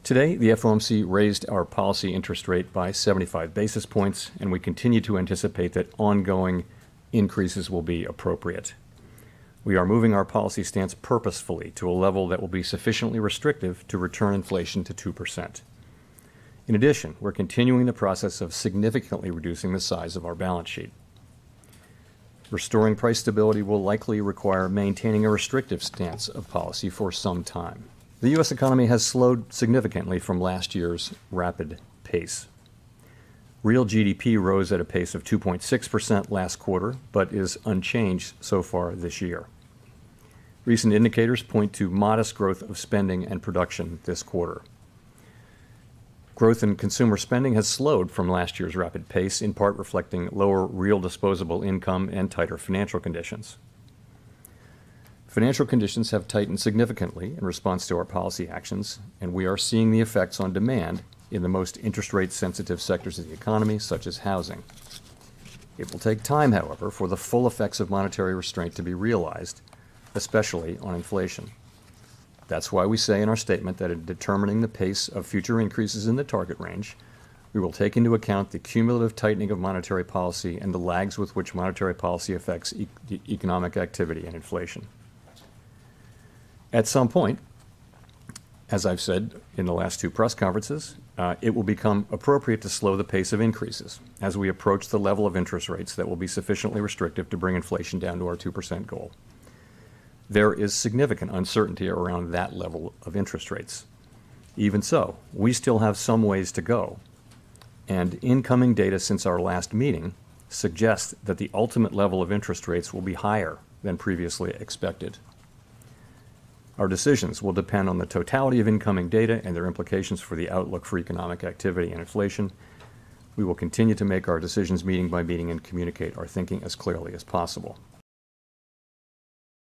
Today, the FOMC raised our policy interest rate by 75 basis points, and we continue to anticipate that ongoing increases will be appropriate. We are moving our policy stance purposefully to a level that will be sufficiently restrictive to return inflation to 2%. In addition, we're continuing the process of significantly reducing the size of our balance sheet. Restoring price stability will likely require maintaining a restrictive stance of policy for some time. The U.S. economy has slowed significantly from last year's rapid pace. Real GDP rose at a pace of 2.6% last quarter, but is unchanged so far this year. Recent indicators point to modest growth of spending and production this quarter. Growth in consumer spending has slowed from last year's rapid pace, in part reflecting lower real disposable income and tighter financial conditions. Financial conditions have tightened significantly in response to our policy actions, and we are seeing the effects on demand in the most interest rate sensitive sectors of the economy, such as housing. It will take time, however, for the full effects of monetary restraint to be realized, especially on inflation. That's why we say in our statement that in determining the pace of future increases in the target range, we will take into account the cumulative tightening of monetary policy and the lags with which monetary policy affects economic activity and inflation. At some point, as I've said in the last two press conferences, it will become appropriate to slow the pace of increases as we approach the level of interest rates that will be sufficiently restrictive to bring inflation down to our 2% goal. There is significant uncertainty around that level of interest rates. Even so, we still have some ways to go, and incoming data since our last meeting suggests that the ultimate level of interest rates will be higher than previously expected. Our decisions will depend on the totality of incoming data and their implications for the outlook for economic activity and inflation. We will continue to make our decisions meeting by meeting and communicate our thinking as clearly as possible.